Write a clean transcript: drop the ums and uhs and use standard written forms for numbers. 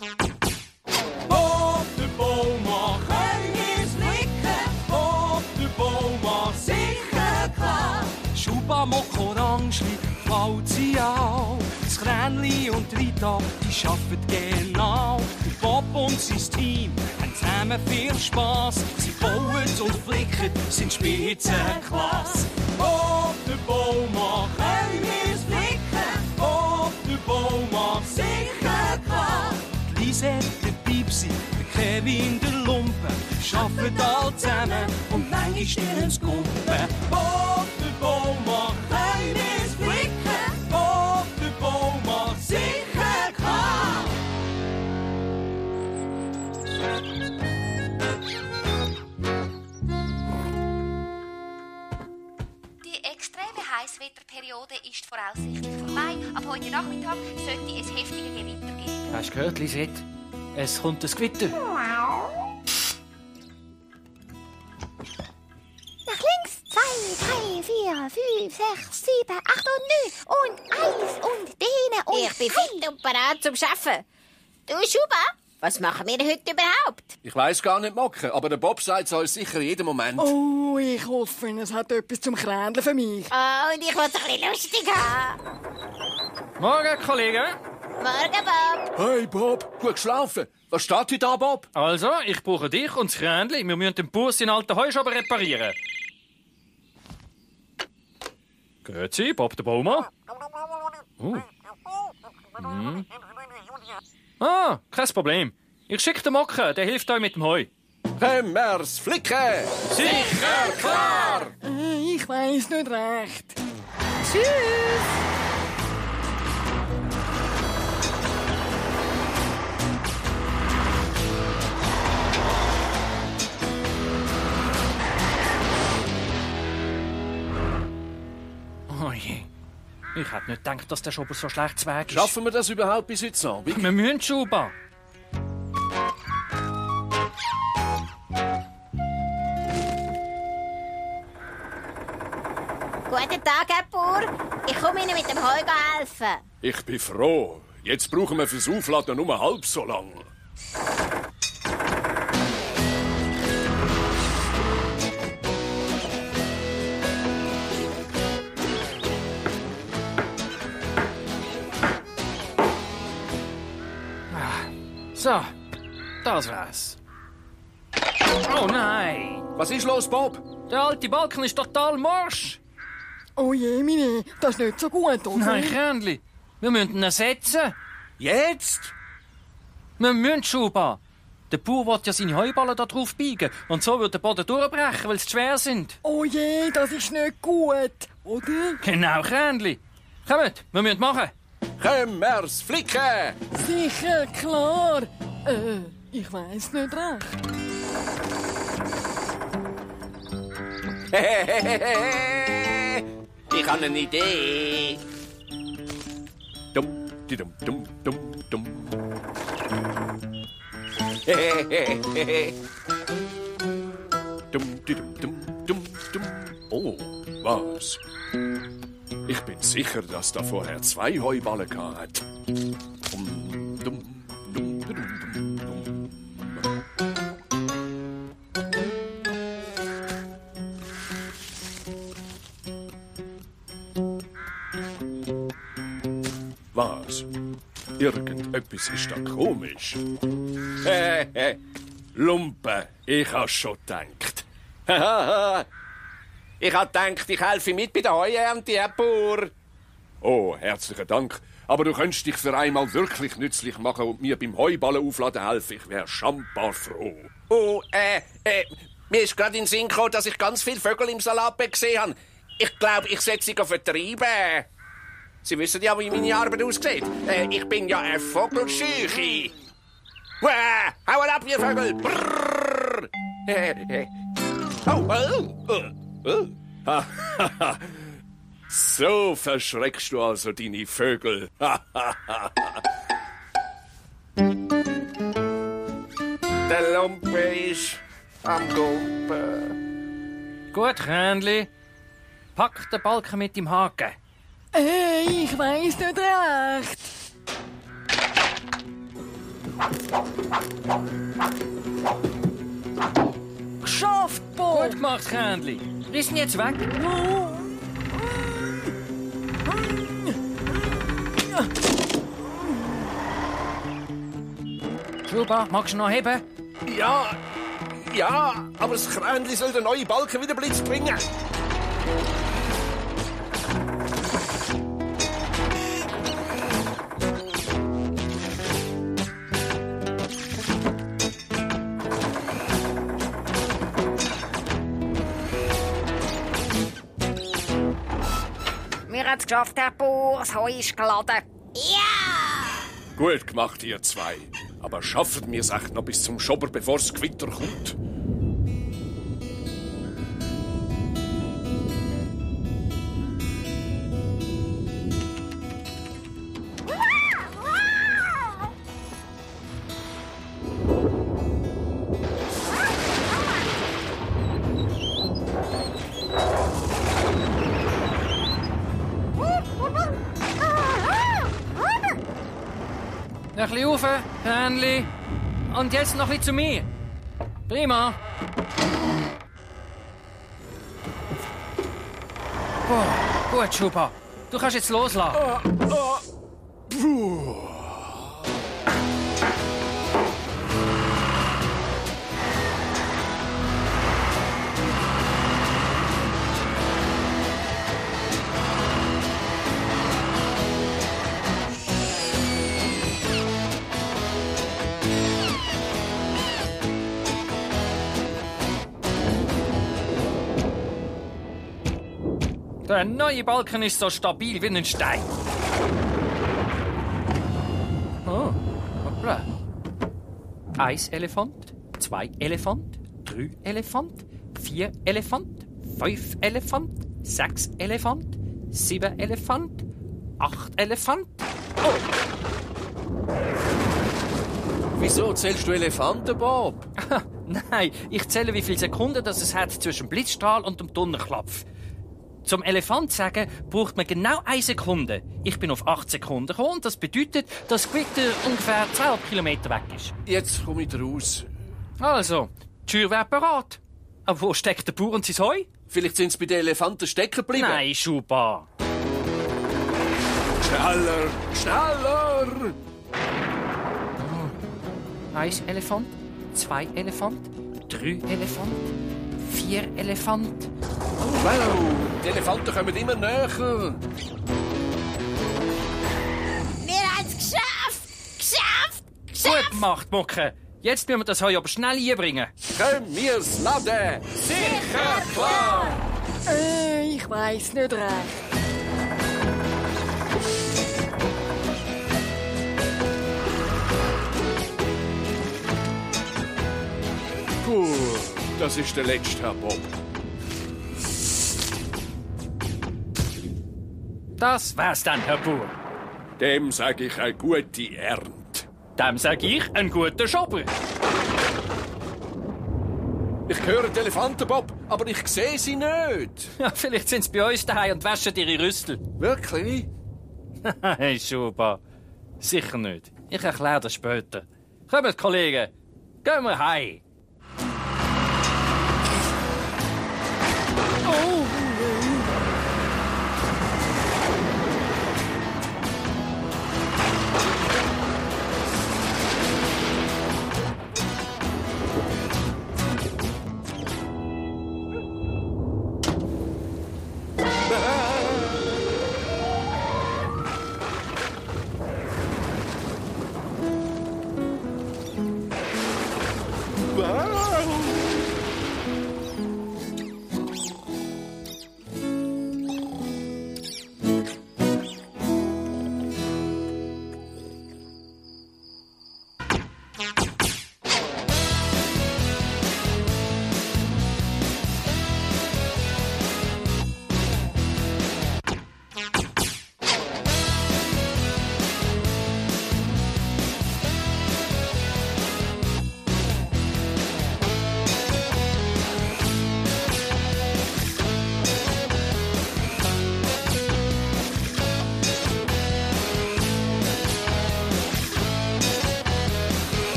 Op de boom mag eens flikken. Op de boom mag sicher klar. Schuba macht Orange, baut sie auch. Das Kränli und Rita, die arbeiten genau. Der Bob und sein Team haben zusammen viel Spass. Sie bauen und flicken, sind Spitzenklasse. Op de boom mag eens flicken. Op de boom mag sicher klar. Die Lisette, der Pipsi, der Kevin, der Lumpen, arbeiten alle zusammen und manchmal stehen sie Gumpen. Op de boom mag eens flicken. Op de boom mag sicher klar. Die extreme Heisswetterperiode ist voraussichtlich vorbei. Ab heute Nachmittag sollte es heftige Gewitter geben. Hast du gehört, Lisette? Es kommt ein Gewitter. Nach links 2, 3, 4, 5, 6, 7, 8 und 9 und 1 und dehne und Ich bin fit und bereit zum Arbeiten. Du, Schuba, was machen wir heute überhaupt? Ich weiss gar nicht, Mocke, aber der Bob sagt es uns sicher jeden Moment. Oh, ich hoffe, es hat etwas zum Krändeln für mich. Oh, und ich will es ein bisschen lustig haben. Morgen, Kollegen. Morgen, Bob. Hey, Bob, gut geschlafen. Was steht heute da, Bob? Also, ich brauche dich und das Kränli. Wir müssen den Bus in alten Heuschober reparieren. Grüezi, Bob der Baumann. Ah, kein Problem. Ich schicke den Mocke, der hilft euch mit dem Heu. Können wir's flicken? Sicher, klar! Ich weiss nicht recht. tschüss. Oh je. Ich hätte nicht gedacht, dass der Schober so schlecht Weg ist. Schaffen wir das überhaupt bis heute Abend? Wir müssen Schuba. Guten Tag, Herr Bauer. Ich komme Ihnen mit dem Heu helfen. Ich bin froh. Jetzt brauchen wir fürs Aufladen nur halb so lang. So, das wär's. Oh nein! Was ist los, Bob? Der alte Balken ist total morsch. Oh je, meine, das ist nicht so gut, oder? Nein, Kränli. Wir müssen ihn ersetzen. Jetzt? Wir müssen Schuba. Der Bauer will ja seine Heuballen da drauf biegen. Und so wird der Boden durchbrechen, weil sie zu schwer sind. Oh je, das ist nicht gut, oder? Genau, Kränli. Kommt, wir müssen machen. Können wir's flicken? Sicher, klar. Ich weiss nicht recht. Ich habe eine Idee. Dumm, dumm, dumm, dumm, dumm. Dumm, dumm, dumm, dumm, dumm. Oh, was? Ich bin sicher, dass da vorher 2 Heuballen hat. Dumm, dumm, dumm, dumm, dumm, dumm. Was? Irgendetwas ist da komisch. Lumpe, ich has schon gedacht. Ich hab gedacht, ich helfe mit bei der Heuernte, Herr Bauer. Oh, herzlichen Dank. Aber du könntest dich für einmal wirklich nützlich machen und mir beim Heuballen aufladen helfen. Ich wäre schambar froh. Oh, mir ist gerade in den Sinn gekommen, dass ich ganz viele Vögel im Salatbeet gesehen habe. Ich glaube, ich sollte sie vertreiben. Sie wissen ja, wie meine Arbeit aussieht. Ich bin ja ein Vogelscheuche. Hau ab, ihr Vögel! Brrr. So verschreckst du also deine Vögel. Der Lumpe ist am Gumpen. Gut, Kränli. Pack den Balken mit dem Haken. Ich weiss nicht recht. Geschafft, Bob! Gut gemacht, Kändli. Wir sind jetzt weg. Schuba, magst du noch heben? Ja, aber das Kränli soll den neuen Balken wieder Blitz bringen. Wir haben es geschafft, Herr Bauer. Das Heu ist geladen. Ja! Gut gemacht, ihr zwei. Aber schaffen wir es echt noch bis zum Schober, bevor das Gewitter kommt? Ein bisschen rauf, Kändli. Und jetzt noch ein bisschen zu mir. Prima. Gut, Schuba. Du kannst jetzt loslassen. Der neue Balken ist so stabil wie ein Stein. Oh, hoppla. 1 Elefant, 2 Elefant, 3 Elefant, 4 Elefant, 5 Elefant, 6 Elefant, 7 Elefant, 8 Elefant. Wieso zählst du Elefanten, Bob? Nein, ich zähle, wie viele Sekunden das es hat zwischen dem Blitzstrahl und dem Donnerklapf. Zum Elefant sagen braucht man genau 1 Sekunde. Ich bin auf 8 Sekunden gekommen und das bedeutet, dass das Gewitter ungefähr 2,5 Kilometer weg ist. Jetzt komme ich raus. Also, die Tür wäre bereit. Aber wo steckt der Bauer und sein Heu? Vielleicht sind sie bei den Elefanten stecken geblieben. Nein, Schuba. Schneller, schneller! 1 Elefant, 2 Elefant, 3 Elefant, 4 Elefant. Oh, wow, die Elefanten kommen immer näher. Wir haben es geschafft! Gut gemacht, Mucke. Jetzt müssen wir das Heu aber schnell einbringen. Können wir's laden? Sicher, klar! Ich weiss nicht recht. Puh, das ist der letzte, Herr Bob. Das wär's dann, Herr Bauer. Dem sage ich eine gute Ernte. Dem sag ich einen guten Schober. Ich höre die Elefanten, Bob, aber ich sehe sie nicht. Ja, vielleicht sind sie bei uns daheim und waschen ihre Rüssel. Wirklich? Hey, Schuba. Sicher nicht. Ich erkläre das später. Kommt, Kollegen. Gehen wir heim. Was?